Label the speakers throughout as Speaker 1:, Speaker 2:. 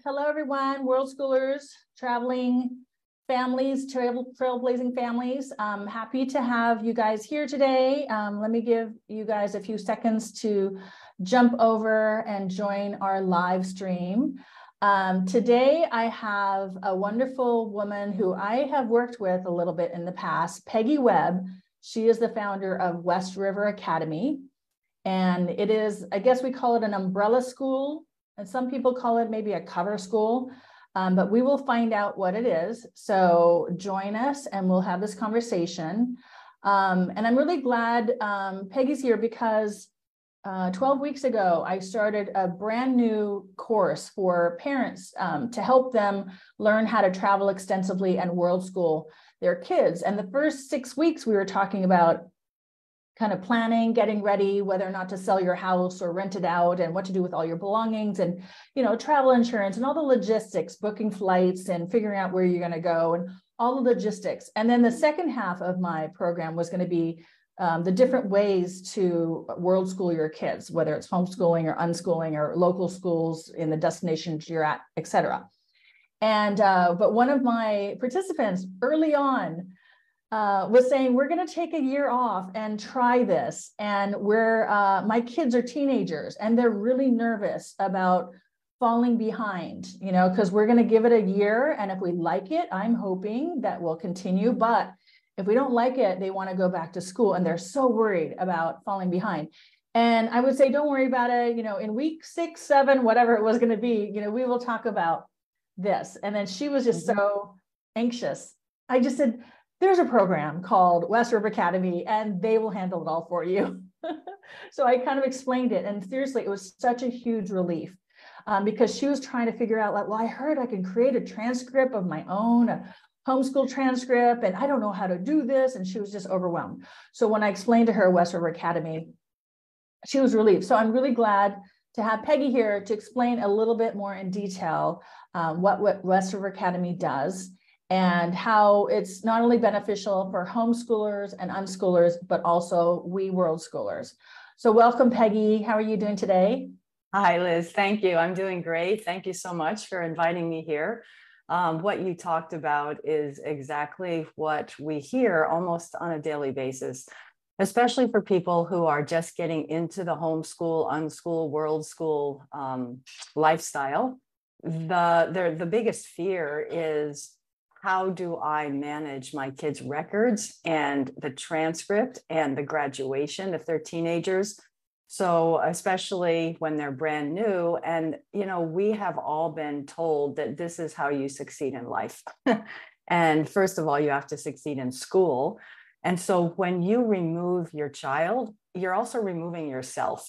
Speaker 1: Hello, everyone. Worldschoolers, traveling families, trailblazing families. Happy to have you guys here today. Let me give you guys a few seconds to jump over and join our live stream. Today, I have a wonderful woman who I have worked with a little bit in the past, Peggy Webb. She is the founder of West River Academy. And it is, I guess we call it an umbrella school. And some people call it maybe a cover school, but we will find out what it is. So join us and we'll have this conversation. And I'm really glad Peggy's here because 12 weeks ago, I started a brand new course for parents to help them learn how to travel extensively and world school their kids. And the first 6 weeks, we were talking about kind of planning, getting ready, whether or not to sell your house or rent it out and what to do with all your belongings and, you know, travel insurance and all the logistics, booking flights and figuring out where you're going to go and all the logistics. And then the second half of my program was going to be the different ways to world school your kids, whether it's homeschooling or unschooling or local schools in the destinations you're at, et cetera. And, but one of my participants early on was saying, we're going to take a year off and try this. And my kids are teenagers and they're really nervous about falling behind, you know, because we're going to give it a year. And if we like it, I'm hoping that we'll continue. But if we don't like it, they want to go back to school and they're so worried about falling behind. And I would say, don't worry about it. You know, in week 6, 7, whatever it was going to be, you know, we will talk about this. And then she was just so anxious. I just said, there's a program called West River Academy and they will handle it all for you. So I kind of explained it. And seriously, it was such a huge relief because she was trying to figure out like, well, I heard I can create a transcript of my own, a homeschool transcript, and I don't know how to do this. And she was just overwhelmed. So when I explained to her West River Academy, she was relieved. So I'm really glad to have Peggy here to explain a little bit more in detail what West River Academy does and how it's not only beneficial for homeschoolers and unschoolers, but also we world schoolers. So welcome, Peggy. How are you doing today?
Speaker 2: Hi, Liz. Thank you. I'm doing great. Thank you so much for inviting me here. What you talked about is exactly what we hear almost on a daily basis, especially for people who are just getting into the homeschool, unschool, world school lifestyle. The biggest fear is, how do I manage my kids' records and the transcript and the graduation if they're teenagers? So especially when they're brand new. And, you know, we have all been told that this is how you succeed in life. And first of all, you have to succeed in school. And so when you remove your child, you're also removing yourself,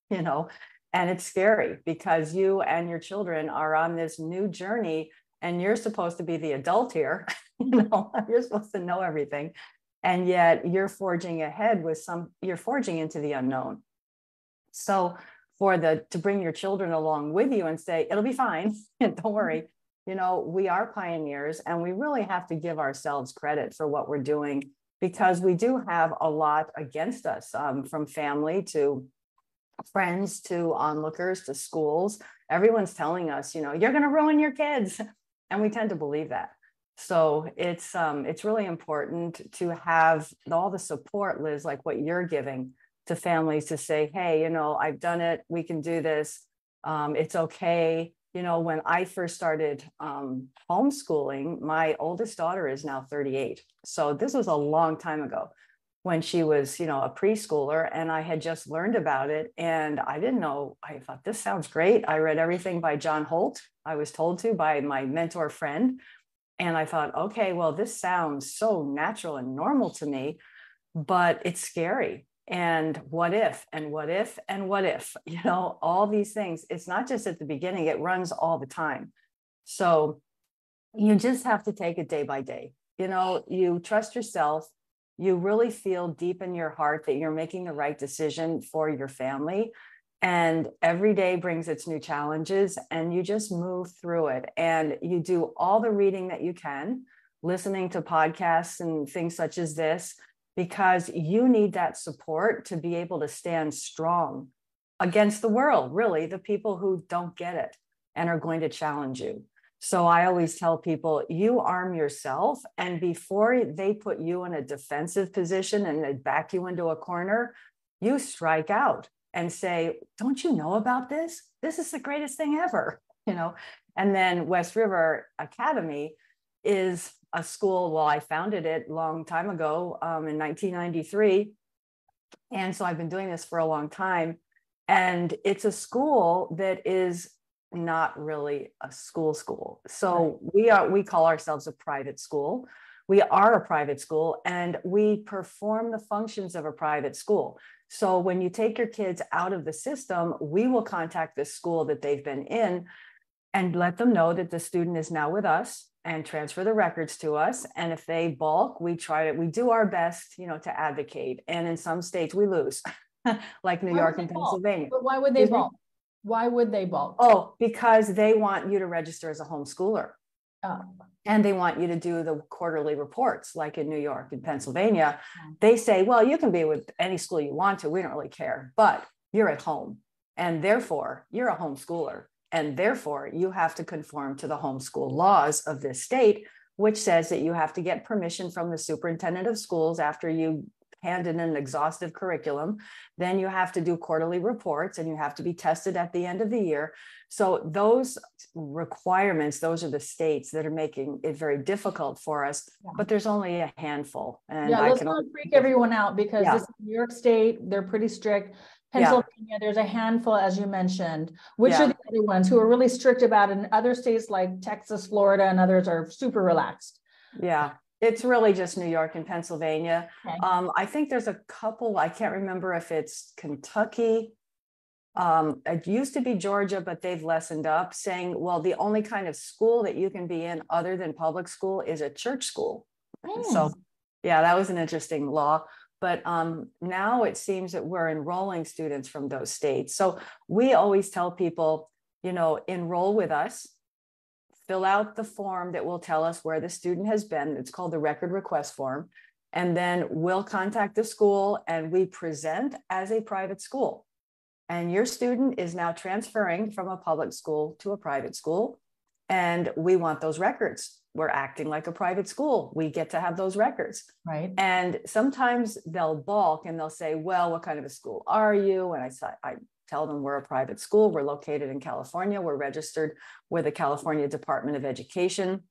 Speaker 2: you know, and it's scary because you and your children are on this new journey. And you're supposed to be the adult here, you know, you're supposed to know everything. And yet you're forging ahead with you're forging into the unknown. So to bring your children along with you and say, it'll be fine, don't worry. You know, we are pioneers and we really have to give ourselves credit for what we're doing because we do have a lot against us from family to friends to onlookers to schools. Everyone's telling us, you know, you're going to ruin your kids. And we tend to believe that. So it's really important to have all the support, Liz, like what you're giving to families to say, hey, you know, I've done it. We can do this. It's okay. You know, when I first started homeschooling, my oldest daughter is now 38. So this was a long time ago when she was, you know, a preschooler and I had just learned about it. And I didn't know, I thought this sounds great. I read everything by John Holt. I was told to by my mentor friend. And I thought, okay, well, this sounds so natural and normal to me, but it's scary. And what if, and what if, and what if, you know, all these things, it's not just at the beginning, it runs all the time. So you just have to take it day by day. You know, you trust yourself. You really feel deep in your heart that you're making the right decision for your family. And every day brings its new challenges and you just move through it. And you do all the reading that you can, listening to podcasts and things such as this, because you need that support to be able to stand strong against the world, really, the people who don't get it. and are going to challenge you. So I always tell people, you arm yourself, and before they put you in a defensive position and they back you into a corner, you strike out and say, don't you know about this? This is the greatest thing ever, you know? And then West River Academy is a school, well, I founded it a long time ago in 1993. And so I've been doing this for a long time. And it's a school that is not really a school. So we call ourselves a private school. We are a private school, and we perform the functions of a private school. So when you take your kids out of the system, we will contact the school that they've been in and let them know that the student is now with us and transfer the records to us. And if they balk, we do our best, you know, to advocate. And in some states we lose, like New York and Pennsylvania.
Speaker 1: But why would they balk? Why would they balk?
Speaker 2: Oh, because they want you to register as a homeschooler.
Speaker 1: Oh.
Speaker 2: And they want you to do the quarterly reports, like in New York and Pennsylvania. They say, well, you can be with any school you want to. We don't really care, but you're at home. And therefore, you're a homeschooler. And therefore, you have to conform to the homeschool laws of this state, which says that you have to get permission from the superintendent of schools after you hand in an exhaustive curriculum. Then you have to do quarterly reports, and you have to be tested at the end of the year. So those requirements, those are the states that are making it very difficult for us, but there's only a handful. And
Speaker 1: let's not freak everyone out, because this is New York State, they're pretty strict. Pennsylvania, there's a handful, as you mentioned. Which are the other ones who are really strict about it? And other states like Texas, Florida, and others are super relaxed.
Speaker 2: Yeah. It's really just New York and Pennsylvania. Okay. I think there's a couple, I can't remember if it's Kentucky. It used to be Georgia, but they've lessened up, saying, well, the only kind of school that you can be in other than public school is a church school. So yeah, that was an interesting law. But now it seems that we're enrolling students from those states. So we always tell people, you know, enroll with us. Fill out the form that will tell us where the student has been. It's called the record request form. And then we'll contact the school, and we present as a private school. And your student is now transferring from a public school to a private school. And we want those records. We're acting like a private school. We get to have those records.
Speaker 1: Right.
Speaker 2: And sometimes they'll balk and they'll say, well, what kind of a school are you? And I tell them we're a private school. We're located in California. We're registered with the California Department of Education.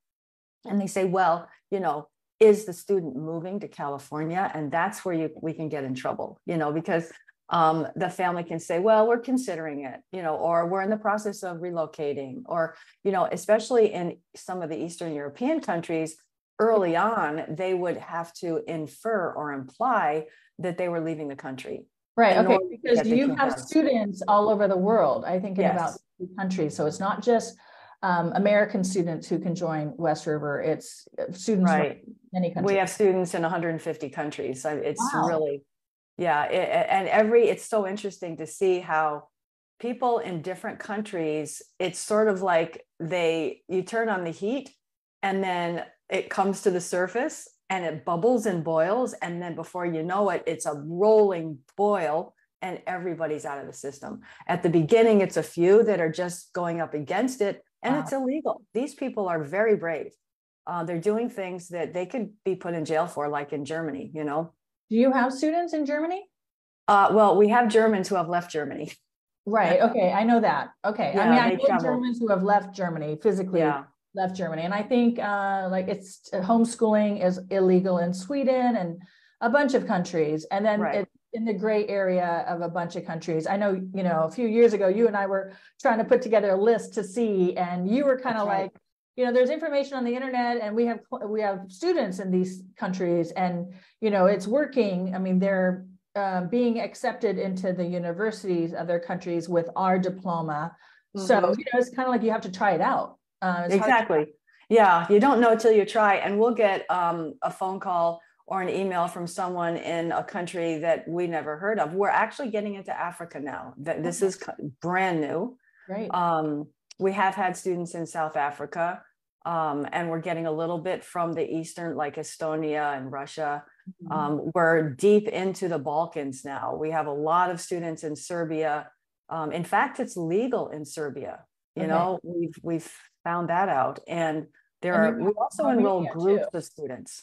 Speaker 2: And they say, well, you know, is the student moving to California? And that's where we can get in trouble, you know, because the family can say, well, we're considering it, you know, or we're in the process of relocating, or, you know, especially in some of the Eastern European countries, early on, they would have to infer or imply that they were leaving the country.
Speaker 1: Right. Okay. Because you have students all over the world, I think in about 50 countries. So it's not just American students who can join West River. It's students from many countries.
Speaker 2: We have students in 150 countries. It's really, it's so interesting to see how people in different countries, it's sort of like you turn on the heat and then it comes to the surface and it bubbles and boils. And then before you know it, it's a rolling boil and everybody's out of the system. At the beginning, it's a few that are just going up against it, and it's illegal. These people are very brave. They're doing things that they could be put in jail for, like in Germany, you know.
Speaker 1: Do you have students in Germany?
Speaker 2: Well, we have Germans who have left Germany.
Speaker 1: Right. Okay. I know that. Okay.
Speaker 2: Yeah,
Speaker 1: I mean, I know Germans who have left Germany physically. Left Germany. And I think like it's homeschooling is illegal in Sweden and a bunch of countries. And then it's in the gray area of a bunch of countries. I know, you know, a few years ago, you and I were trying to put together a list to see, and you were kind of like, you know, there's information on the internet and we have students in these countries and, you know, it's working. I mean, they're being accepted into the universities of their countries with our diploma. So, you know, it's kind of like you have to try it out.
Speaker 2: Exactly. Yeah. You don't know till you try. And we'll get a phone call or an email from someone in a country that we never heard of. We're actually getting into Africa now. This is brand new.
Speaker 1: Right.
Speaker 2: We have had students in South Africa, and we're getting a little bit from the Eastern, like Estonia and Russia. We're deep into the Balkans now. We have a lot of students in Serbia. In fact, it's legal in Serbia You know, we've found that out. And we also enroll groups of students,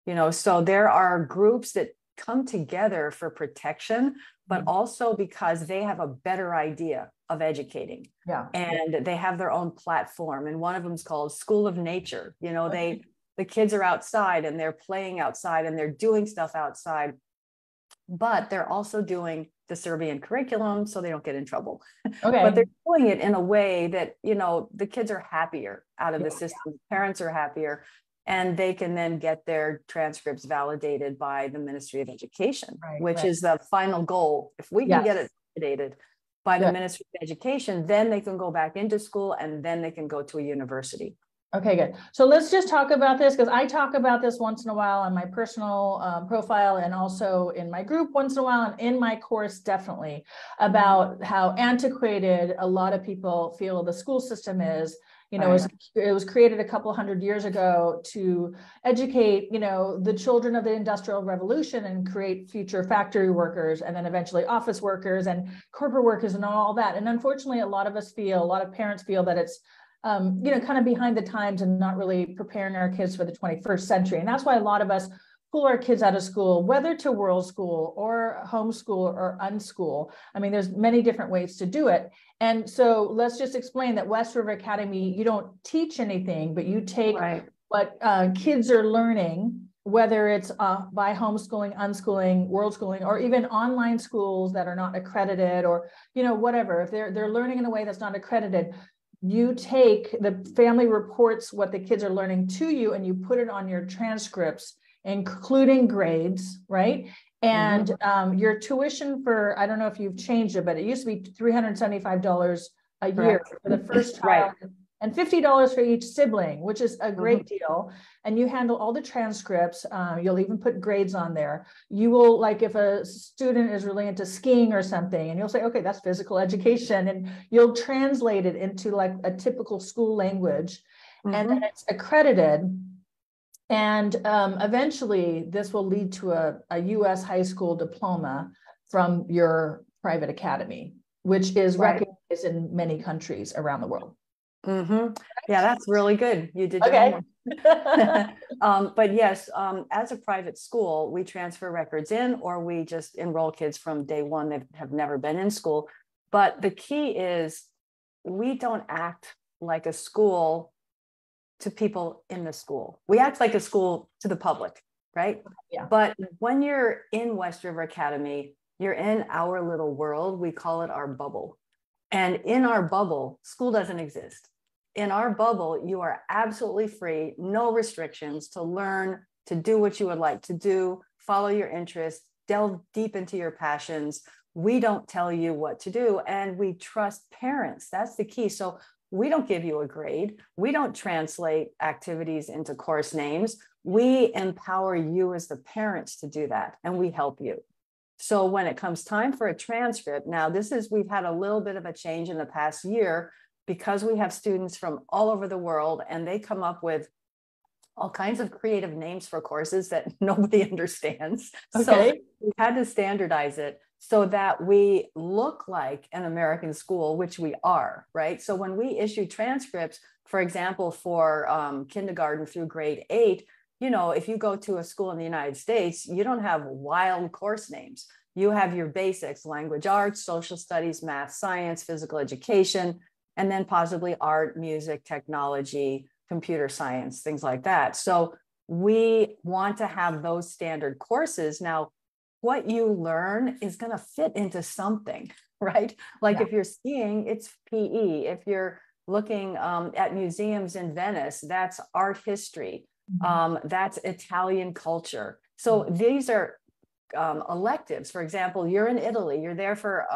Speaker 2: you know, so there are groups that come together for protection, but also because they have a better idea of educating.
Speaker 1: Yeah.
Speaker 2: And they have their own platform. And one of them is called School of Nature. You know, the kids are outside and they're playing outside and they're doing stuff outside, but they're also doing the Serbian curriculum so they don't get in trouble.
Speaker 1: Okay.
Speaker 2: But they're doing it in a way that, you know, the kids are happier out of the system, parents are happier, and they can then get their transcripts validated by the Ministry of Education, which is the final goal. If we can get it validated by the Ministry of Education, then they can go back into school and then they can go to a university.
Speaker 1: Okay, good. So let's just talk about this, because I talk about this once in a while on my personal profile and also in my group once in a while and in my course, definitely, about how antiquated a lot of people feel the school system is. You know, it was created a couple hundred years ago to educate, you know, the children of the Industrial Revolution and create future factory workers and then eventually office workers and corporate workers and all that. And unfortunately, a lot of parents feel that it's you know, kind of behind the times and not really preparing our kids for the 21st century. And that's why a lot of us pull our kids out of school, whether to world school or homeschool or unschool. I mean, there's many different ways to do it. And so let's just explain that West River Academy, you don't teach anything, but you take what kids are learning, whether it's by homeschooling, unschooling, world schooling, or even online schools that are not accredited, or, you know, whatever. If they're learning in a way that's not accredited, you take the family reports what the kids are learning to you and you put it on your transcripts, including grades, right? And your tuition for, I don't know if you've changed it, but it used to be $375 a year for the first child and $50 for each sibling, which is a great deal. And you handle all the transcripts. You'll even put grades on there. You will, like, if a student is really into skiing or something, and you'll say, okay, that's physical education, and you'll translate it into like a typical school language, and then it's accredited. And eventually this will lead to a US high school diploma from your private academy, which is recognized in many countries around the world.
Speaker 2: Yeah, that's really good. You did your homework. But yes, as a private school, we transfer records in, or we just enroll kids from day one that have never been in school. But the key is we don't act like a school to people in the school. We act like a school to the public, right? But when you're in West River Academy, you're in our little world. We call it our bubble. And in our bubble, school doesn't exist. In our bubble, you are absolutely free, no restrictions, to learn, to do what you would like to do, follow your interests, delve deep into your passions. We don't tell you what to do, and we trust parents. That's the key. So we don't give you a grade. We don't translate activities into course names. We empower you as the parents to do that, and we help you. So when it comes time for a transcript, now we've had a little bit of a change in the past year, because we have students from all over the world and they come up with all kinds of creative names for courses that nobody understands. So we had to standardize it so that we look like an American school, which we are, right? So when we issue transcripts, for example, for kindergarten through grade 8, you know, if you go to a school in the United States, you don't have wild course names. You have your basics: language arts, social studies, math, science, physical education, and then possibly art, music, technology, computer science, things like that. So we want to have those standard courses. Now, what you learn is going to fit into something, right? Like if you're skiing, it's PE. If you're looking at museums in Venice, that's art history. That's Italian culture. So these are electives. For example, you're in Italy, you're there for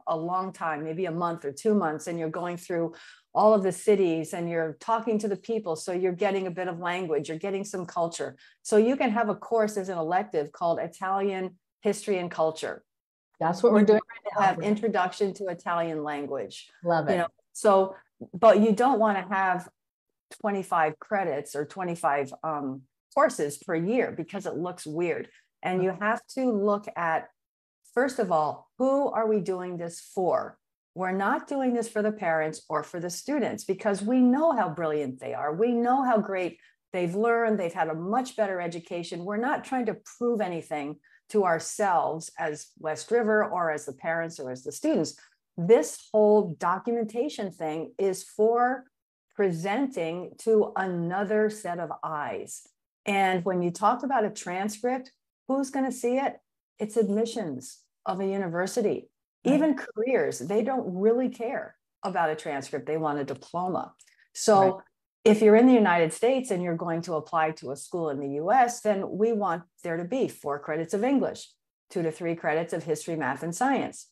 Speaker 2: a long time, maybe a month or 2 months, and you're going through all of the cities and you're talking to the people. So you're getting a bit of language, you're getting some culture. So you can have a course as an elective called Italian History and Culture.
Speaker 1: That's what we're doing right now.
Speaker 2: Have Introduction to Italian Language.
Speaker 1: Love it.
Speaker 2: You know, so, but you don't want to have 25 credits or 25 courses per year because it looks weird. And you have to look at, first of all, who are we doing this for? We're not doing this for the parents or for the students because we know how brilliant they are. We know how great they've learned. They've had a much better education. We're not trying to prove anything to ourselves as West River or as the parents or as the students. This whole documentation thing is for presenting to another set of eyes. And when you talk about a transcript, who's going to see it? It's admissions of a university. Right. Even careers, they don't really care about a transcript. They want a diploma. So right. If you're in the United States and you're going to apply to a school in the US, then we want there to be 4 credits of English, 2 to 3 credits of history, math, and science,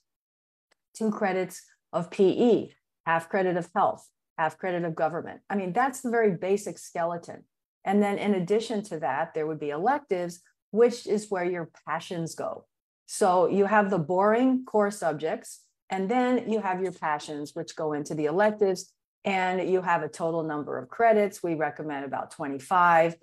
Speaker 2: 2 credits of PE, half credit of health, half credit of government. I mean, that's the very basic skeleton. And then in addition to that, there would be electives, which is where your passions go. So you have the boring core subjects, and then you have your passions, which go into the electives, and you have a total number of credits. We recommend about 25.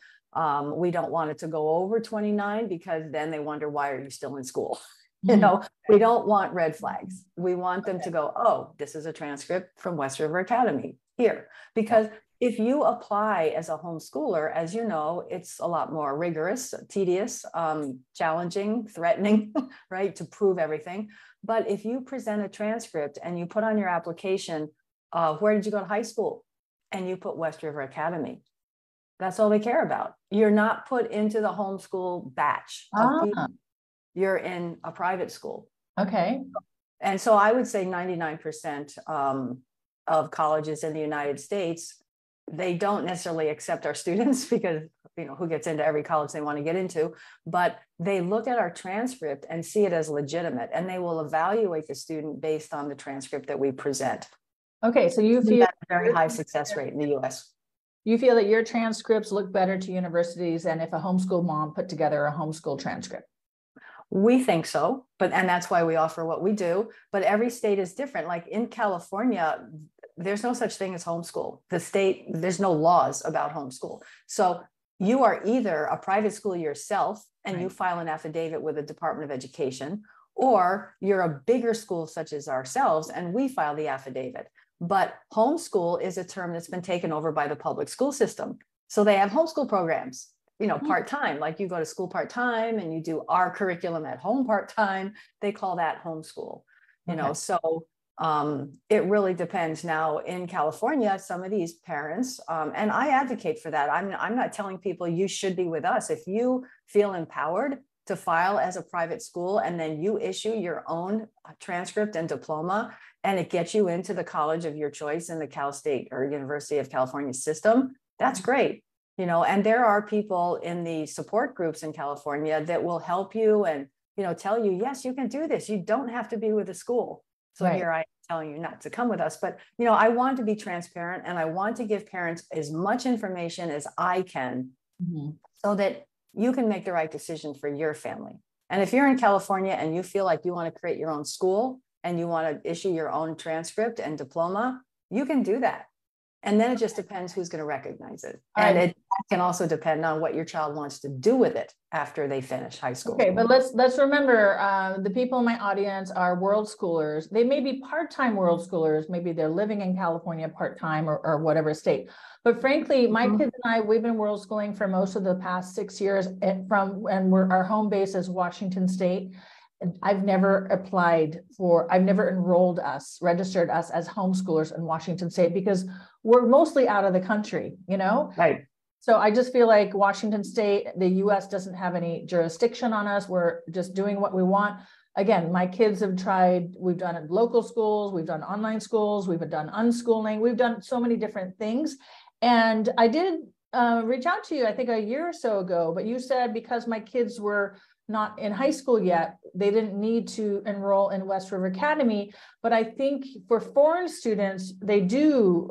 Speaker 2: We don't want it to go over 29 because then they wonder, why are you still in school? You know, we don't want red flags. We want them to go, oh, this is a transcript from West River Academy here. Because if you apply as a homeschooler, as you know, it's a lot more rigorous, tedious, challenging, threatening, right, to prove everything. But if you present a transcript and you put on your application, where did you go to high school? And you put West River Academy, that's all they care about. You're not put into the homeschool batch. You're in a private school.
Speaker 1: Okay.
Speaker 2: And so I would say 99% of colleges in the United States, they don't necessarily accept our students because, you know, who gets into every college they want to get into, but they look at our transcript and see it as legitimate, and they will evaluate the student based on the transcript that we present.
Speaker 1: Okay, so you feel
Speaker 2: that's a very high success rate in the US.
Speaker 1: You feel that your transcripts look better to universities than if a homeschool mom put together a homeschool transcript?
Speaker 2: We think so, and that's why we offer what we do. But every state is different. Like in California, there's no such thing as homeschool. The state, there's no laws about homeschool. So you are either a private school yourself and right. You file an affidavit with the Department of Education, or you're a bigger school such as ourselves and we file the affidavit. But homeschool is a term that's been taken over by the public school system. So they have homeschool programs, you know, part-time, like you go to school part-time and you do our curriculum at home part-time. They call that homeschool, you know, so it really depends. Now in California, some of these parents, and I advocate for that. I'm not telling people you should be with us. If you feel empowered to file as a private school and then you issue your own transcript and diploma, and it gets you into the college of your choice in the Cal State or University of California system, that's great. You know, and there are people in the support groups in California that will help you and, you know, tell you, yes, you can do this. You don't have to be with a school. So right. Here I am telling you not to come with us, but, you know, I want to be transparent and I want to give parents as much information as I can so that you can make the right decision for your family. And if you're in California and you feel like you want to create your own school and you want to issue your own transcript and diploma, you can do that. And then it just depends who's going to recognize it. And it can also depend on what your child wants to do with it after they finish high school.
Speaker 1: Okay, but let's remember the people in my audience are world schoolers. They may be part-time world schoolers. Maybe they're living in California part-time or whatever state. But frankly, my kids and I, we've been world schooling for most of the past 6 years and our home base is Washington State. I've never registered us as homeschoolers in Washington State because we're mostly out of the country, you know?
Speaker 2: Right.
Speaker 1: So I just feel like Washington State, the US doesn't have any jurisdiction on us. We're just doing what we want. Again, my kids have tried, we've done it local schools, we've done online schools, we've done unschooling, we've done so many different things. And I did reach out to you, I think a year or so ago, but you said because my kids were not in high school yet, they didn't need to enroll in West River Academy. But I think for foreign students, they do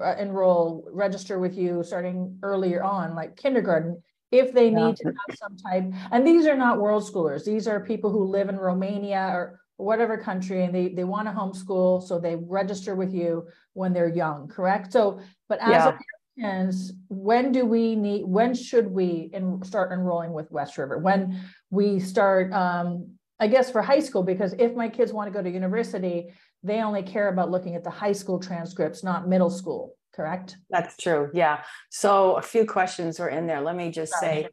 Speaker 1: register with you starting earlier on, like kindergarten, if they need to have some type. And these are not world schoolers. These are people who live in Romania or whatever country, and they want to homeschool. So they register with you when they're young, correct? So, but as Americans, when should we start enrolling with West River? When we start I guess for high school, because if my kids want to go to university, they only care about looking at the high school transcripts, not middle school, correct?
Speaker 2: That's true. Yeah. So a few questions were in there. Let me just say,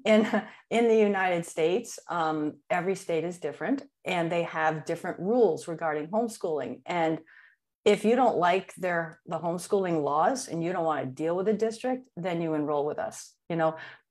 Speaker 2: in the United States, every state is different and they have different rules regarding homeschooling. And if you don't like the homeschooling laws and you don't want to deal with the district, then you enroll with us,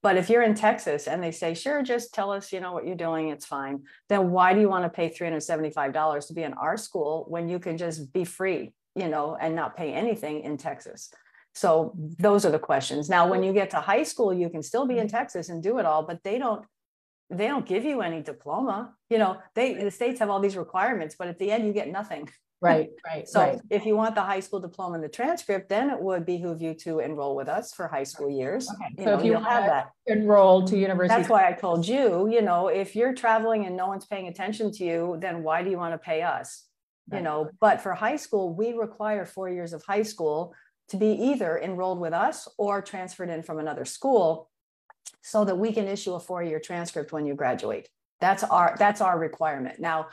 Speaker 2: But if you're in Texas and they say, sure, just tell us, what you're doing, it's fine. Then why do you want to pay $375 to be in our school when you can just be free, and not pay anything in Texas? So those are the questions. Now, when you get to high school, you can still be in Texas and do it all, but they don't give you any diploma. The states have all these requirements, but at the end you get nothing.
Speaker 1: Right.
Speaker 2: So if you want the high school diploma and the transcript, then it would behoove you to enroll with us for high school years.
Speaker 1: Okay. So if you have that, enroll to university.
Speaker 2: That's why I told you, if you're traveling and no one's paying attention to you, then why do you want to pay us? Right. But for high school, we require 4 years of high school to be either enrolled with us or transferred in from another school so that we can issue a 4-year transcript when you graduate. That's our requirement. Now,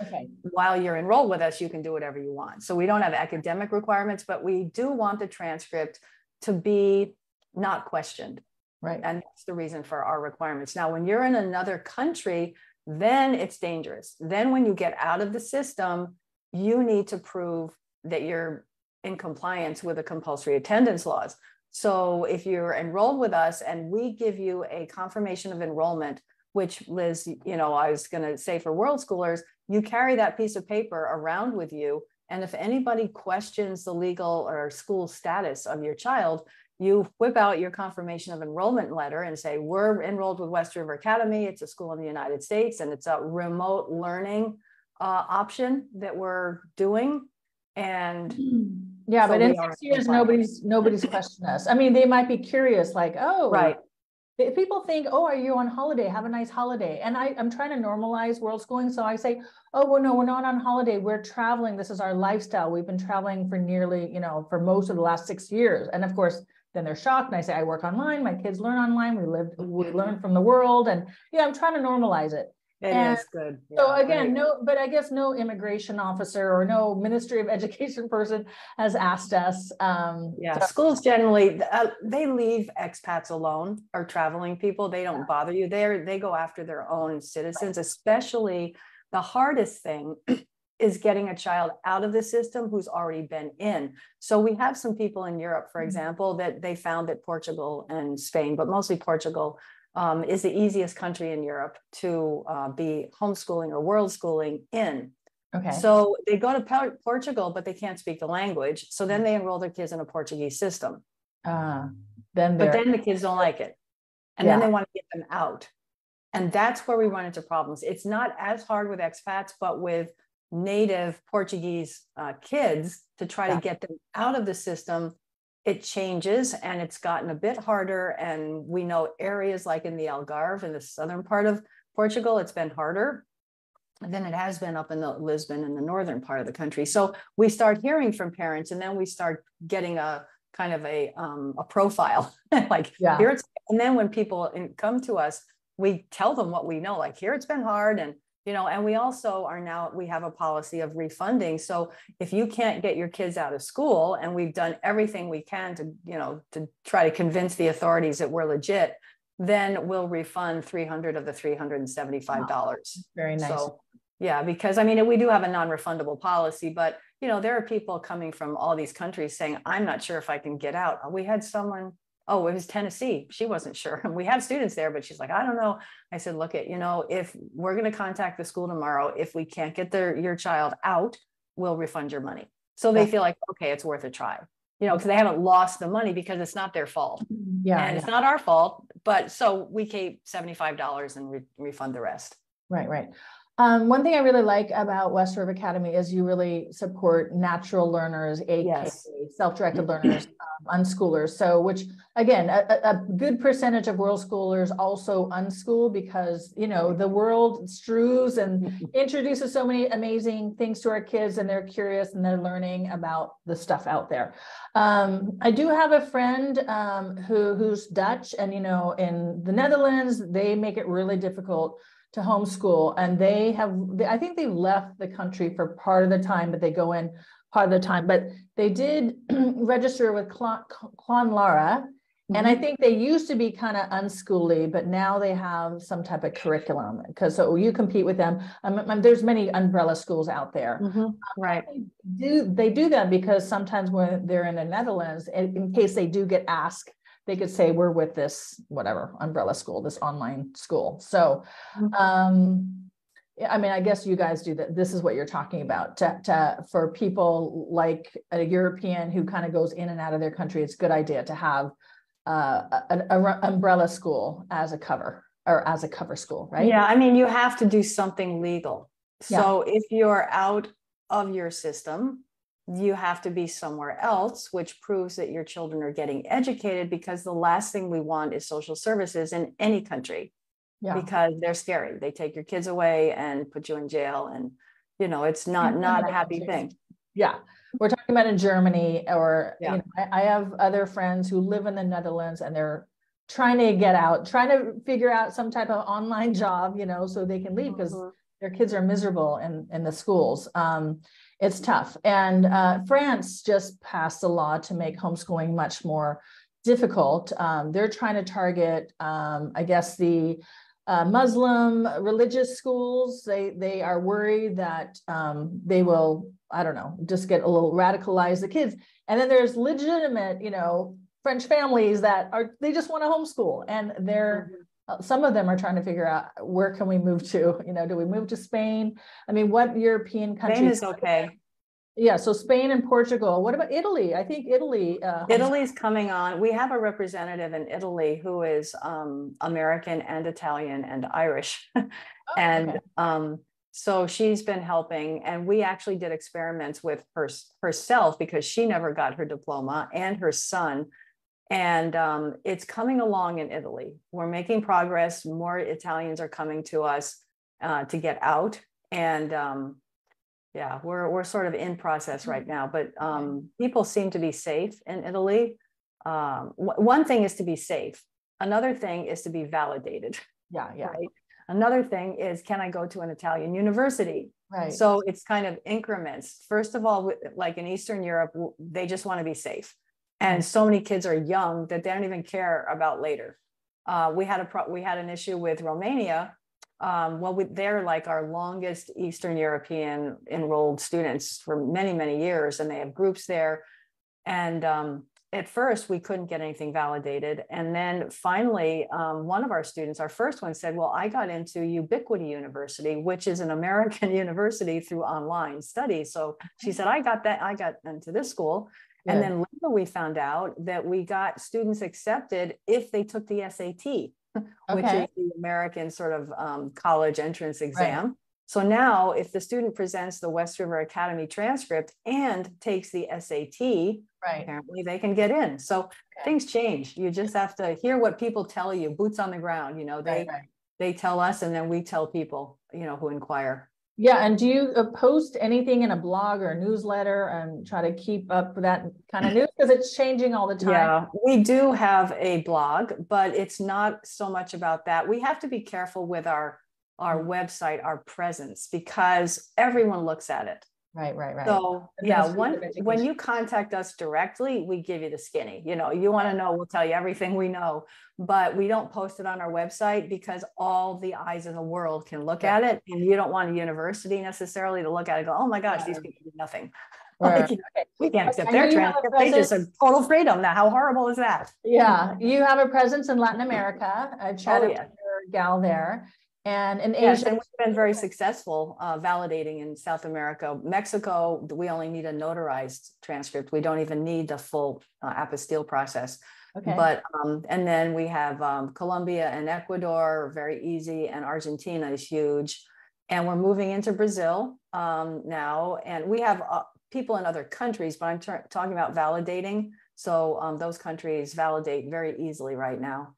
Speaker 2: while you're enrolled with us, you can do whatever you want. So we don't have academic requirements, but we do want the transcript to be not questioned.
Speaker 1: Right.
Speaker 2: And that's the reason for our requirements. Now, when you're in another country, then it's dangerous. Then when you get out of the system, you need to prove that you're in compliance with the compulsory attendance laws. So if you're enrolled with us and we give you a confirmation of enrollment, which Liz, I was going to say for Worldschoolers, you carry that piece of paper around with you. And if anybody questions the legal or school status of your child, you whip out your confirmation of enrollment letter and say, we're enrolled with West River Academy. It's a school in the United States, and it's a remote learning option that we're doing. And
Speaker 1: yeah, so but in 6 years, nobody's questioned us. I mean, they might be curious, like, oh,
Speaker 2: right.
Speaker 1: People think, oh, are you on holiday? Have a nice holiday. And I'm trying to normalize world schooling. So I say, oh, well, no, we're not on holiday. We're traveling. This is our lifestyle. We've been traveling for nearly, for most of the last 6 years. And of course, then they're shocked. And I say, I work online. My kids learn online. We learn from the world. And I'm trying to normalize it.
Speaker 2: It is good. Yeah,
Speaker 1: so again, but I guess no immigration officer or no Ministry of Education person has asked us.
Speaker 2: Schools generally, they leave expats alone or traveling people. They don't bother you there. They go after their own citizens, especially the hardest thing is getting a child out of the system who's already been in. So we have some people in Europe, for example, that they found that Portugal and Spain, but mostly Portugal, is the easiest country in Europe to be homeschooling or world schooling in.
Speaker 1: Okay.
Speaker 2: So they go to Portugal, but they can't speak the language. So then they enroll their kids in a Portuguese system. But then the kids don't like it. And then they want to get them out. And that's where we run into problems. It's not as hard with expats, but with native Portuguese kids to try to get them out of the system. It changes and it's gotten a bit harder. And we know areas like in the Algarve, in the southern part of Portugal, it's been harder than it has been up in the Lisbon in the northern part of the country. So we start hearing from parents and then we start getting a kind of a profile like here it's, and then when people come to us, we tell them what we know, like here it's been hard. And and we also we have a policy of refunding. So if you can't get your kids out of school, and we've done everything we can to try to convince the authorities that we're legit, then we'll refund $300 of the $375. Wow.
Speaker 1: Very nice.
Speaker 2: So, because we do have a non-refundable policy, but there are people coming from all these countries saying, I'm not sure if I can get out. We had someone, it was Tennessee. She wasn't sure. We have students there, but she's like, I don't know. I said, look, if we're going to contact the school tomorrow, if we can't get your child out, we'll refund your money. So they feel like, okay, it's worth a try, because they haven't lost the money because it's not their fault. And it's not our fault. But so we keep $75 and refund the rest.
Speaker 1: Right. One thing I really like about West River Academy is you really support natural learners, aka self-directed learners, unschoolers. So, which again, a good percentage of world schoolers also unschool because, the world strews and introduces so many amazing things to our kids and they're curious and they're learning about the stuff out there. I do have a friend who's Dutch and, in the Netherlands, they make it really difficult to homeschool, and I think they left the country for part of the time, but they go in part of the time. But they did register with Clon Lara. And I think they used to be kind of unschooly, but now they have some type of curriculum because so you compete with them. There's many umbrella schools out there.
Speaker 2: Right.
Speaker 1: They do that because sometimes when they're in the Netherlands, in case they do get asked, they could say we're with this whatever umbrella school, this online school. So, I mean, I guess you guys do that. This is what you're talking about. For people like a European who kind of goes in and out of their country, it's a good idea to have an umbrella school as a cover or as a cover school, right?
Speaker 2: Yeah, I mean, you have to do something legal. So if you're out of your system, you have to be somewhere else, which proves that your children are getting educated, because the last thing we want is social services in any country, because they're scary. They take your kids away and put you in jail, and you know, it's not a happy thing.
Speaker 1: Yeah. We're talking about in Germany, or you know, I have other friends who live in the Netherlands and they're trying to get out, trying to figure out some type of online job, you know, so they can leave because their kids are miserable in the schools. It's tough. And France just passed a law to make homeschooling much more difficult. They're trying to target, I guess, the Muslim religious schools. They are worried that they will, I don't know, just get a little radicalized, the kids. And then there's legitimate, you know, French families that they just want to homeschool, and they're some of them are trying to figure out, where can we move to? You know, do we move to Spain? I mean, what European countries?
Speaker 2: Spain is okay.
Speaker 1: Yeah, so Spain and Portugal. What about Italy? I think Italy.
Speaker 2: Italy's coming on. We have a representative in Italy who is American and Italian and Irish. So she's been helping, and we actually did experiments with herself because she never got her diploma, and her son. And it's coming along in Italy. We're making progress. More Italians are coming to us to get out. And yeah, we're sort of in process right now, but people seem to be safe in Italy. One thing is to be safe. Another thing is to be validated.
Speaker 1: Yeah.
Speaker 2: Right? Another thing is, can I go to an Italian university?
Speaker 1: Right.
Speaker 2: So it's kind of increments. First of all, like in Eastern Europe, they just want to be safe. And so many kids are young that they don't even care about later. We had an issue with Romania. They're like our longest Eastern European enrolled students for many, many years, and they have groups there. And at first, we couldn't get anything validated. And then finally, one of our students, our first one, said, well, I got into Ubiquity University, which is an American university through online studies. So she said, I got into this school. Yeah. And then later we found out that we got students accepted if they took the SAT, which is the American sort of college entrance exam. Right. So now if the student presents the West River Academy transcript and takes the SAT, apparently they can get in. So things change. You just have to hear what people tell you, boots on the ground, you know, they tell us, and then we tell people, you know, who inquire.
Speaker 1: Yeah. And do you post anything in a blog or a newsletter and try to keep up with that kind of news? Because it's changing all the time.
Speaker 2: Yeah, we do have a blog, but it's not so much about that. We have to be careful with our website, our presence, because everyone looks at it.
Speaker 1: Right.
Speaker 2: So yeah, when you contact us directly, we give you the skinny. You know, you want to know, we'll tell you everything we know, but we don't post it on our website because all the eyes in the world can look at it, and you don't want a university necessarily to look at it and go, oh my gosh, these people do nothing. Like, we can't accept their transcript. They just are total freedom. Now, how horrible is that?
Speaker 1: Yeah, you have a presence in Latin America. I've chatted with your gal there. And in Asia,
Speaker 2: and we've been very successful validating in South America. Mexico, we only need a notarized transcript. We don't even need the full apostille process. But and then we have Colombia and Ecuador, very easy, and Argentina is huge. And we're moving into Brazil now, and we have people in other countries, but I'm talking about validating. So those countries validate very easily right now.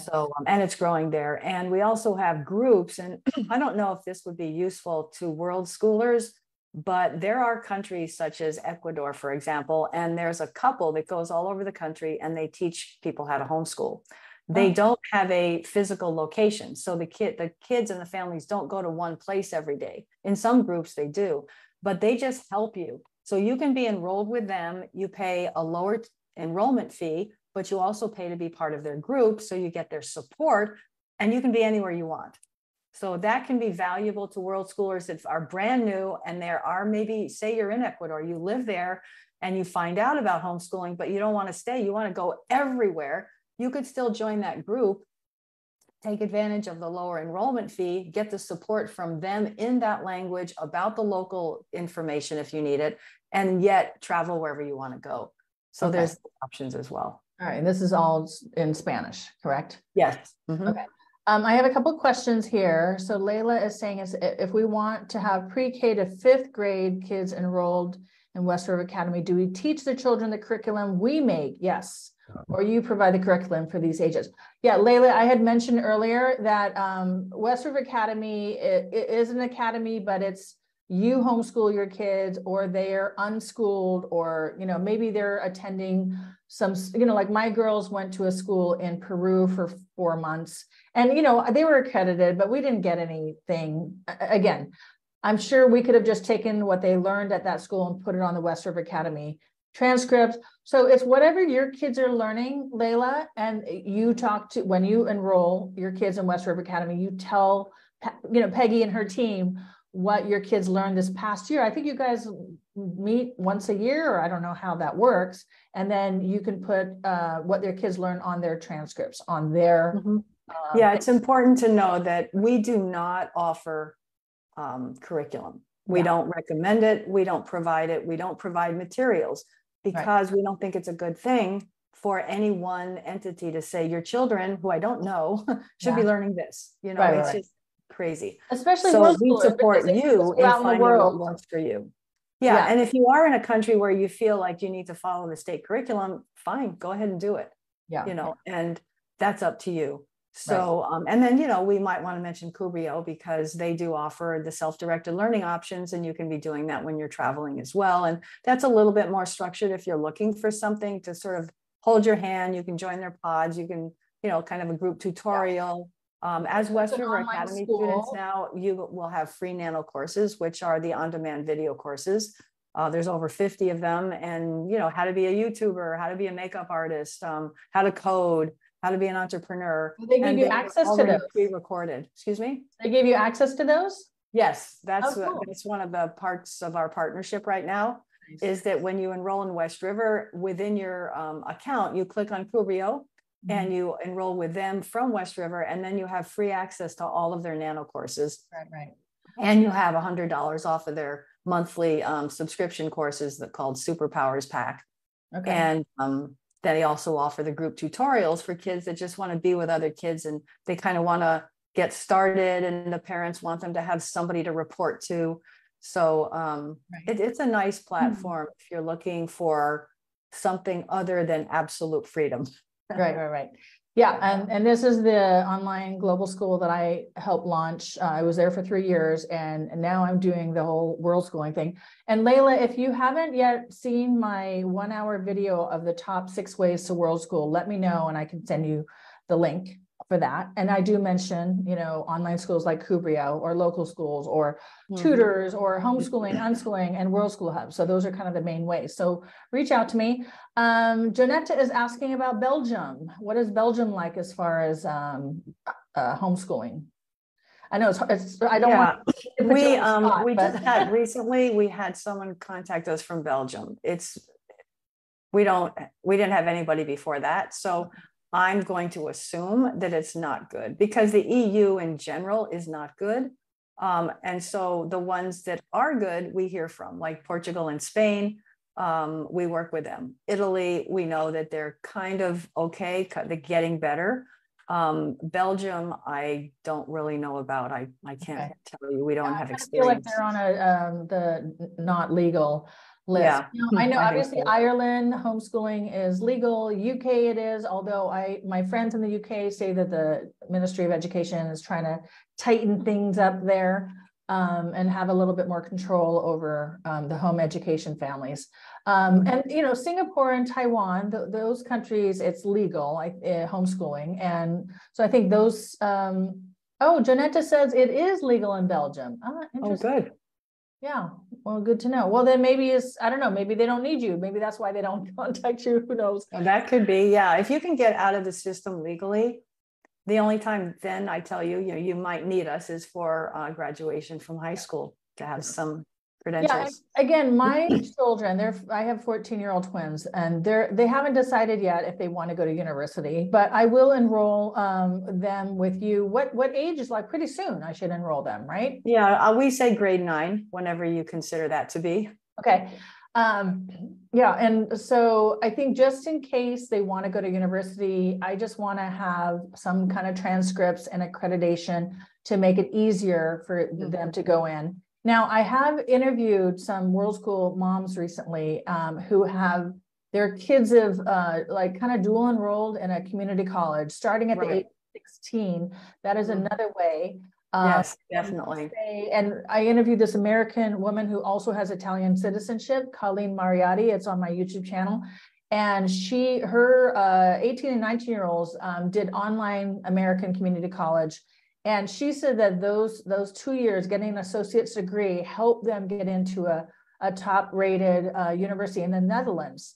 Speaker 2: So, and it's growing there. And we also have groups, and I don't know if this would be useful to Worldschoolers, but there are countries such as Ecuador, for example, and there's a couple that goes all over the country and they teach people how to homeschool. They don't have a physical location. So the kids and the families don't go to one place every day. In some groups they do, but they just help you. So you can be enrolled with them. You pay a lower enrollment fee, but you also pay to be part of their group. So you get their support and you can be anywhere you want. So that can be valuable to world schoolers that are brand new. And there are maybe, say you're in Ecuador, you live there and you find out about homeschooling, but you don't want to stay. You want to go everywhere. You could still join that group, take advantage of the lower enrollment fee, get the support from them in that language about the local information if you need it, and yet travel wherever you want to go. So there's options as well.
Speaker 1: All right, and this is all in Spanish, correct?
Speaker 2: Yes. Mm-hmm.
Speaker 1: Okay. I have a couple of questions here. So Layla is saying, if we want to have pre-K to 5th grade kids enrolled in West River Academy, do we teach the children the curriculum we make? Yes. Or you provide the curriculum for these ages? Yeah, Layla, I had mentioned earlier that West River Academy it is an academy, but it's you homeschool your kids, or they're unschooled, or maybe they're attending some, like my girls went to a school in Peru for 4 months, and they were accredited, but we didn't get anything. Again, I'm sure we could have just taken what they learned at that school and put it on the West River Academy transcripts. So it's whatever your kids are learning, Layla, and you talk to, when you enroll your kids in West River Academy, you tell, Peggy and her team what your kids learned this past year. I think you guys meet once a year, or I don't know how that works. And then you can put what their kids learn on their transcripts, on their.
Speaker 2: Yeah, it's important to know that we do not offer curriculum. We don't recommend it. We don't provide it. We don't provide materials, because we don't think it's a good thing for any one entity to say your children, who I don't know, should be learning this. It's just crazy.
Speaker 1: Especially
Speaker 2: so we support you in finding what works for you. Yeah. And if you are in a country where you feel like you need to follow the state curriculum, fine, go ahead and do it. And that's up to you. So, and then, we might want to mention Cubrio, because they do offer the self-directed learning options, and you can be doing that when you're traveling as well. And that's a little bit more structured. If you're looking for something to sort of hold your hand, you can join their pods. You can, kind of a group tutorial. As West River Academy students now, you will have free nano courses, which are the on-demand video courses. There's over 50 of them, and, how to be a YouTuber, how to be a makeup artist, how to code, how to be an entrepreneur.
Speaker 1: They give you access to those.
Speaker 2: Pre-recorded. Excuse me?
Speaker 1: They give you access to those?
Speaker 2: Yes, that's one of the parts of our partnership right now. Is that when you enroll in West River, within your account, you click on Cubrio and you enroll with them from West River, and then you have free access to all of their nano courses.
Speaker 1: Right.
Speaker 2: And you have $100 off of their monthly subscription courses called Superpowers Pack. Okay. And they also offer the group tutorials for kids that just want to be with other kids, and they kind of want to get started, and the parents want them to have somebody to report to. So it's a nice platform if you're looking for something other than absolute freedom.
Speaker 1: Right. Yeah, and this is the online global school that I helped launch. I was there for 3 years, and now I'm doing the whole world schooling thing. And Layla, if you haven't yet seen my 1-hour video of the top 6 ways to world school, let me know and I can send you the link for that. And I do mention, online schools like Cubrio, or local schools, or tutors, or homeschooling, unschooling, and World School Hub. So those are kind of the main ways. So reach out to me. Jonetta is asking about Belgium. What is Belgium like as far as homeschooling? I know it's I don't want to
Speaker 2: we just had recently, we had someone contact us from Belgium. We didn't have anybody before that. So I'm going to assume that it's not good, because the EU in general is not good. And so the ones that are good, we hear from, like Portugal and Spain. We work with them. Italy, we know that they're kind of okay, they're getting better. Belgium, I don't really know about. I can't tell you. We don't have experience. I feel like
Speaker 1: they're on the not legal list. Yeah. I know obviously Ireland homeschooling is legal. UK it is, although my friends in the UK say that the Ministry of Education is trying to tighten things up there. and have a little bit more control over the home education families. And, you know, Singapore and Taiwan, those countries, it's legal, like homeschooling. And so I think those, oh, Janetta says it is legal in Belgium.
Speaker 2: Oh, good.
Speaker 1: Yeah, well, good to know. Well, then maybe it's, I don't know, maybe they don't need you. Maybe that's why they don't contact you. Who knows?
Speaker 2: Well, that could be, yeah. If you can get out of the system legally, the only time then I tell you, you might need us is for graduation from high school to have some credentials.
Speaker 1: Yeah, again, my children, I have 14-year-old twins, and they haven't decided yet if they want to go to university, but I will enroll them with you. What age is, like, pretty soon I should enroll them, right?
Speaker 2: Yeah, we say grade 9, whenever you consider that to be.
Speaker 1: Okay. Yeah, and so I think just in case they want to go to university, I just want to have some kind of transcripts and accreditation to make it easier for them to go in. Now, I have interviewed some World School moms recently who have their kids have like kind of dual enrolled in a community college starting at the age of 16. That is another way.
Speaker 2: Yes, definitely.
Speaker 1: And I interviewed this American woman who also has Italian citizenship, Colleen Mariotti. It's on my YouTube channel. And her 18 and 19-year-olds did online American community college. And she said that those 2 years getting an associate's degree helped them get into a top-rated university in the Netherlands.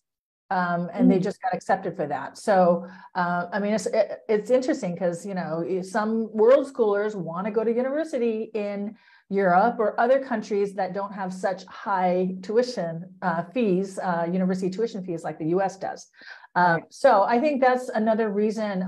Speaker 1: And they just got accepted for that. So, I mean, it's interesting because, you know, some world schoolers want to go to university in Europe or other countries that don't have such high tuition fees, university tuition fees like the US does. So I think that's another reason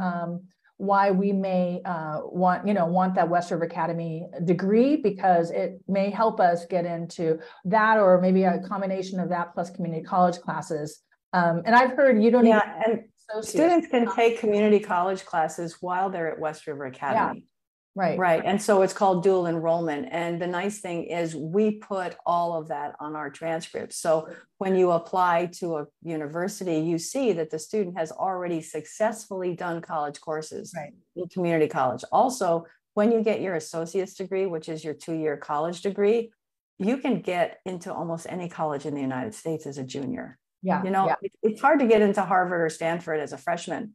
Speaker 1: why we may want that West River Academy degree, because it may help us get into that, or maybe a combination of that plus community college classes. And I've heard you don't
Speaker 2: and students can take community college classes while they're at West River Academy.
Speaker 1: Yeah.
Speaker 2: Right. And so it's called dual enrollment. And the nice thing is we put all of that on our transcripts. So when you apply to a university, you see that the student has already successfully done college courses in community college. Also, when you get your associate's degree, which is your 2-year college degree, you can get into almost any college in the United States as a junior.
Speaker 1: Yeah.
Speaker 2: You know, it's hard to get into Harvard or Stanford as a freshman,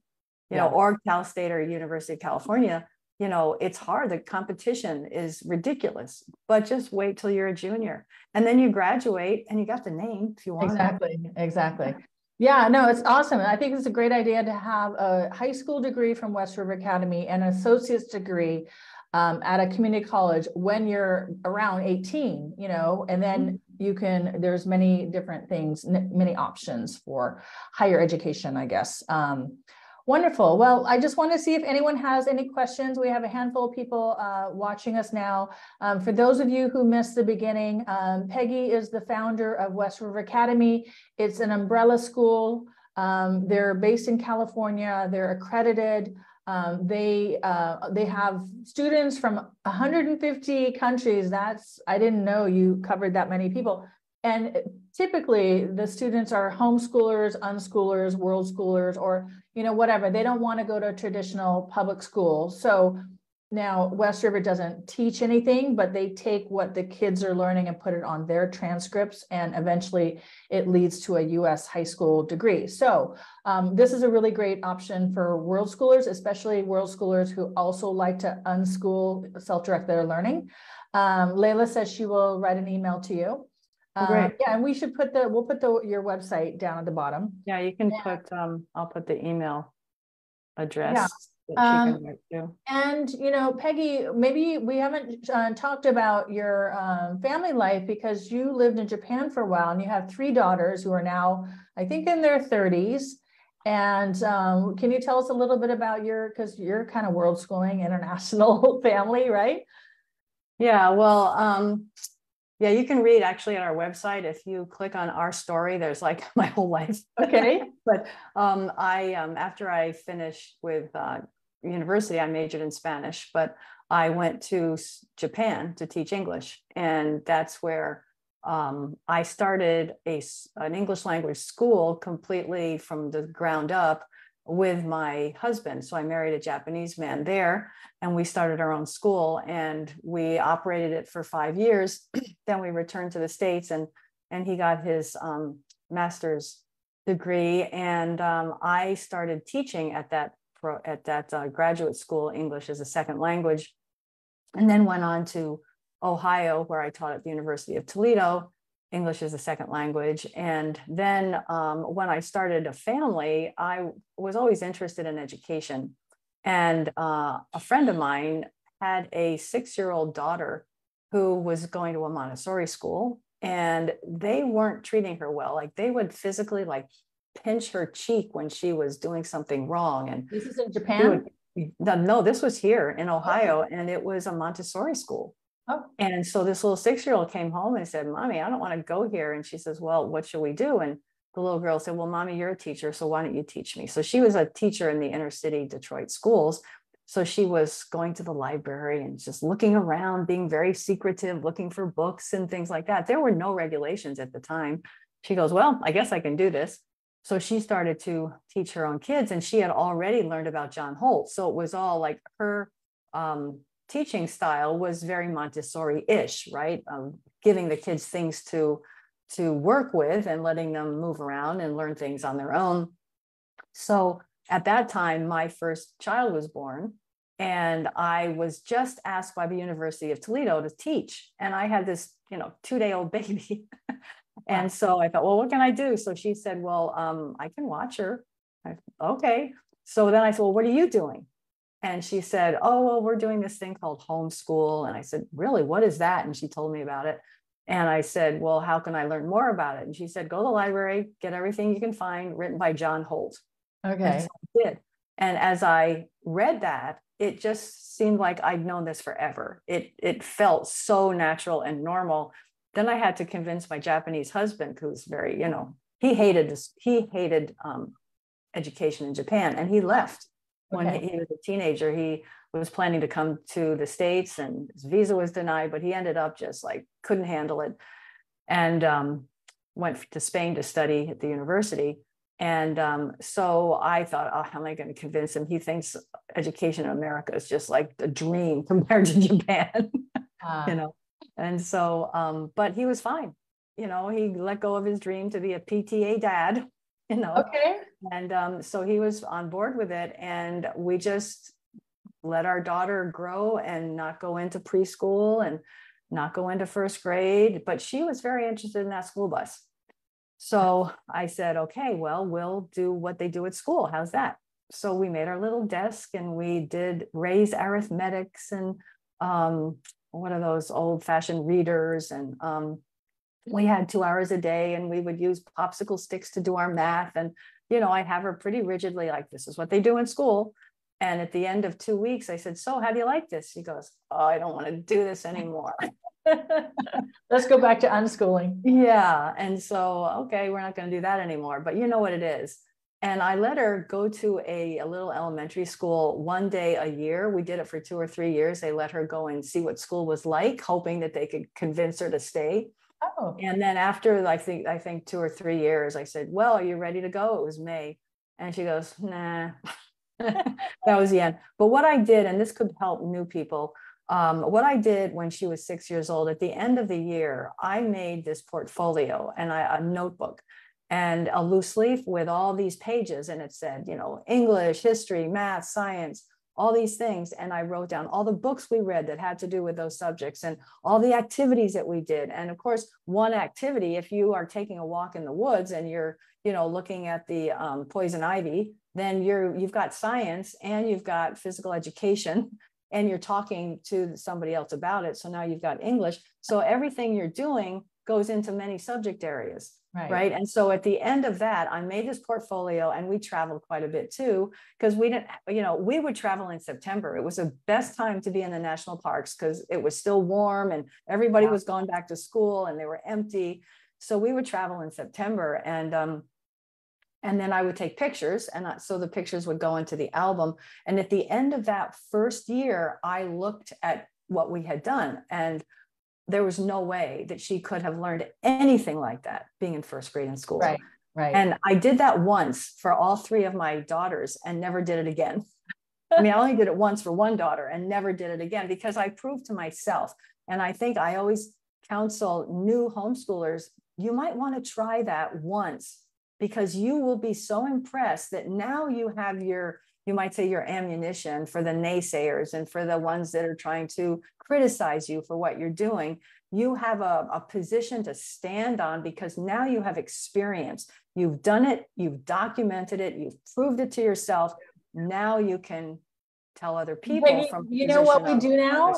Speaker 2: you know, or Cal State or University of California. You know, it's hard. The competition is ridiculous, but just wait till you're a junior and then you graduate and you got the name if you want.
Speaker 1: Exactly. Yeah, no, it's awesome. I think it's a great idea to have a high school degree from West River Academy and an associate's degree at a community college when you're around 18, you know, and then there's many different things, many options for higher education, I guess. Wonderful. Well, I just want to see if anyone has any questions. We have a handful of people watching us now. For those of you who missed the beginning, Peggy is the founder of West River Academy. It's an umbrella school. They're based in California. They're accredited. They have students from 150 countries. I didn't know you covered that many people. And typically the students are homeschoolers, unschoolers, world schoolers, or, you know, whatever. They don't want to go to a traditional public school. So now West River doesn't teach anything, but they take what the kids are learning and put it on their transcripts. And eventually it leads to a US high school degree. So this is a really great option for world schoolers, especially world schoolers who also like to unschool, self-direct their learning. Layla says she will write an email to you.
Speaker 2: Great.
Speaker 1: Yeah, and we should we'll put your website down at the bottom.
Speaker 2: Yeah, you can put, I'll put the email address.
Speaker 1: Yeah.
Speaker 2: That she can write to.
Speaker 1: And, you know, Peggy, maybe we haven't talked about your family life, because you lived in Japan for a while and you have 3 daughters who are now, I think, in their 30s. And can you tell us a little bit about because you're kind of world schooling international family, right?
Speaker 2: Yeah, well, yeah, you can read actually at our website. If you click on our story, there's like my whole life.
Speaker 1: Okay.
Speaker 2: But after I finished with university, I majored in Spanish, but I went to Japan to teach English. And that's where I started an English language school completely from the ground up with my husband. So I married a Japanese man there, and we started our own school, and we operated it for 5 years. Then we returned to the States, and he got his master's degree, and I started teaching at that graduate school, English as a second language, and then went on to Ohio, where I taught at the University of Toledo, English as a second language. And then when I started a family, I was always interested in education. And a friend of mine had a 6-year-old daughter who was going to a Montessori school, and they weren't treating her well. Like, they would physically pinch her cheek when she was doing something wrong. And
Speaker 1: this is in Japan?
Speaker 2: No, this was here in Ohio, and it was a Montessori school. Oh. And so this little 6-year-old came home and said, "Mommy, I don't want to go here." And she says, "Well, what should we do?" And the little girl said, "Well, Mommy, you're a teacher, so why don't you teach me?" So she was a teacher in the inner city Detroit schools. So she was going to the library and just looking around, being very secretive, looking for books and things like that. There were no regulations at the time. She goes, "Well, I guess I can do this." So she started to teach her own kids, and she had already learned about John Holt. So it was all like her teaching style was very Montessori-ish, right? Giving the kids things to work with and letting them move around and learn things on their own. So at that time, my first child was born, and I was just asked by the University of Toledo to teach. And I had this, 2-day-old baby. And so I thought, well, what can I do? So she said, well, I can watch her. Okay. So then I said, well, what are you doing? And she said, oh, well, we're doing this thing called homeschool. And I said, really, what is that? And she told me about it. And I said, well, how can I learn more about it? And she said, go to the library, get everything you can find written by John Holt. Okay. And so I did. And as I read that, it just seemed like I'd known this forever. It felt so natural and normal. Then I had to convince my Japanese husband, who's very, he hated education in Japan, and he left. When he was a teenager. He was planning to come to the States, and his visa was denied, but he ended up just couldn't handle it, and went to Spain to study at the university. And so I thought, oh, how am I going to convince him? He thinks education in America is just like a dream compared to Japan, And so, but he was fine. He let go of his dream to be a PTA dad. Okay. And so he was on board with it, and we just let our daughter grow and not go into preschool and not go into first grade, but she was very interested in that school bus. So I said, okay, well, we'll do what they do at school. How's that? So we made our little desk, and we did raise arithmetics and what are those old-fashioned readers, and we had 2 hours a day, and we would use popsicle sticks to do our math. And, I'd have her pretty rigidly like, this is what they do in school. And at the end of 2 weeks, I said, so how do you like this? She goes, oh, I don't want to do this anymore.
Speaker 1: Let's go back to unschooling.
Speaker 2: Yeah. And so, okay, we're not going to do that anymore, but you know what it is. And I let her go to a little elementary school 1 day a year. We did it for 2 or 3 years. They let her go and see what school was like, hoping that they could convince her to stay. Oh. And then after I think 2 or 3 years, I said, well, are you ready to go? It was May. And she goes, nah. That was the end. But what I did, and this could help new people, what I did when she was 6 years old, at the end of the year, I made this portfolio and a notebook and a loose leaf with all these pages. And it said, English, history, math, science, all these things. And I wrote down all the books we read that had to do with those subjects and all the activities that we did. And of course, one activity, if you are taking a walk in the woods and you're, looking at the poison ivy, then you've got science and you've got physical education and you're talking to somebody else about it. So now you've got English. So everything you're doing goes into many subject areas. Right. And so at the end of that, I made this portfolio, and we traveled quite a bit too, because we didn't, we would travel in September. It was the best time to be in the national parks because it was still warm and everybody was going back to school and they were empty. So we would travel in September, and then I would take pictures, and so the pictures would go into the album. And at the end of that first year, I looked at what we had done, and there was no way that she could have learned anything like that being in first grade in school. Right.
Speaker 1: Right.
Speaker 2: And I did that once for all three of my daughters and never did it again. I mean, I only did it once for one daughter and never did it again because I proved to myself. And I think I always counsel new homeschoolers, you might want to try that once, because you will be so impressed that now you have your, you might say, your ammunition for the naysayers and for the ones that are trying to criticize you for what you're doing. You have a position to stand on because now you have experience. You've done it, you've documented it, you've proved it to yourself. Now you can tell other people from
Speaker 1: you know what we do now?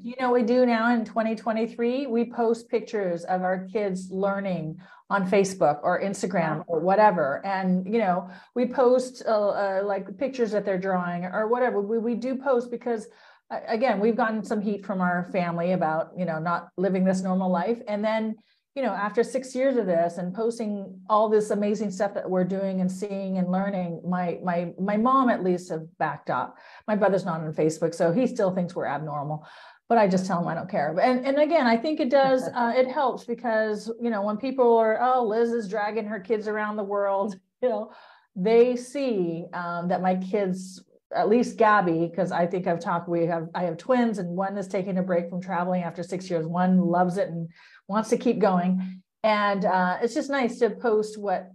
Speaker 1: You know what we do now in 2023? We post pictures of our kids learning on Facebook or Instagram or whatever. And, you know, we post like pictures that they're drawing or whatever. We do post because, again, we've gotten some heat from our family about, you know, not living this normal life. And then, you know, after 6 years of this and posting all this amazing stuff that we're doing and seeing and learning, my mom at least have backed up. My brother's not on Facebook, so he still thinks we're abnormal, but I just tell him I don't care. And again, I think it does, it helps because, you know, when people are, oh, Liz is dragging her kids around the world, you know, they see that my kids, at least Gabby, because I think I've talked, I have twins and one is taking a break from traveling after 6 years. One loves it and wants to keep going. And it's just nice to post what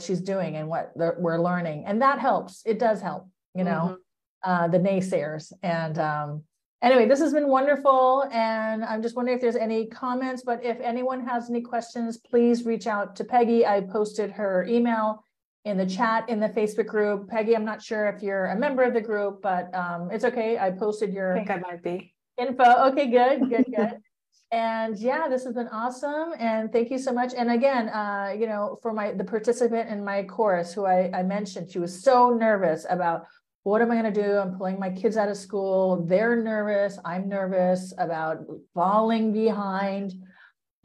Speaker 1: she's doing and what we're learning. And that helps. It does help, you know, the naysayers. And anyway, this has been wonderful. And I'm just wondering if there's any comments, but if anyone has any questions, please reach out to Peggy. I posted her email in the chat in the Facebook group. Peggy, I'm not sure if you're a member of the group, but it's okay. I posted your
Speaker 2: I think I might be.
Speaker 1: Info. Okay, good. And yeah, this has been awesome. And thank you so much. And again, you know, for the participant in my course, who I mentioned, she was so nervous about what am I going to do? I'm pulling my kids out of school. They're nervous. I'm nervous about falling behind.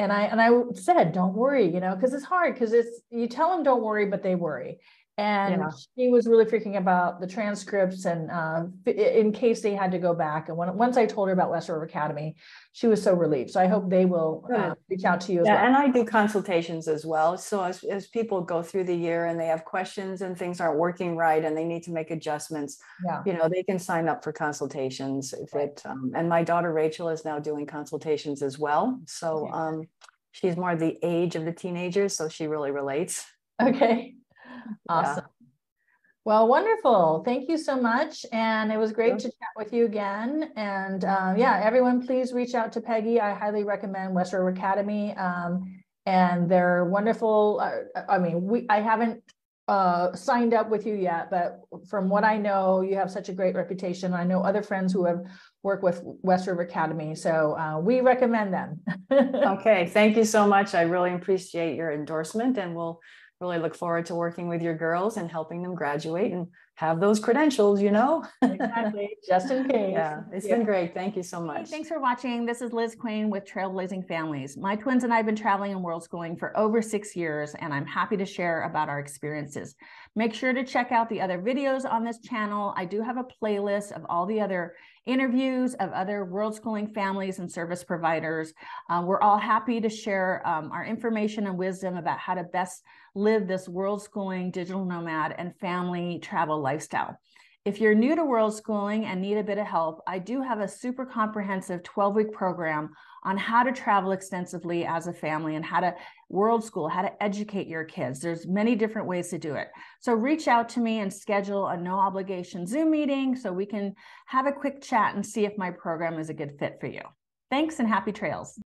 Speaker 1: And I said, don't worry, you know, because it's hard because you tell them don't worry, but they worry. And she was really freaking about the transcripts and in case they had to go back. And once I told her about West River Academy, she was so relieved. So I hope they will reach out to you as well.
Speaker 2: And I do consultations as well. So as people go through the year and they have questions and things aren't working right and they need to make adjustments, you know, they can sign up for consultations. And my daughter Rachel is now doing consultations as well. So she's more the age of the teenagers, so she really relates.
Speaker 1: Okay. Awesome. Well, wonderful. Thank you so much. And it was great to chat with you again. And yeah, everyone, please reach out to Peggy. I highly recommend West River Academy. And they're wonderful. I mean, I haven't signed up with you yet, but from what I know, you have such a great reputation. I know other friends who have worked with West River Academy. So we recommend them.
Speaker 2: Okay. Thank you so much. I really appreciate your endorsement, and we'll really look forward to working with your girls and helping them graduate and have those credentials, you know.
Speaker 1: Exactly, just in case.
Speaker 2: Yeah, it's been great. Thank you so much.
Speaker 1: Thanks for watching. This is Lizz Quain with Trailblazing Families. My twins and I have been traveling and world schooling for over 6 years, and I'm happy to share about our experiences. Make sure to check out the other videos on this channel. I do have a playlist of all the other interviews of other world schooling families and service providers. We're all happy to share our information and wisdom about how to best live this world schooling, digital nomad, and family travel lifestyle. If you're new to world schooling and need a bit of help, I do have a super comprehensive 12-week program on how to travel extensively as a family and how to world school, how to educate your kids. There's many different ways to do it. So reach out to me and schedule a no obligation Zoom meeting so we can have a quick chat and see if my program is a good fit for you. Thanks and happy trails.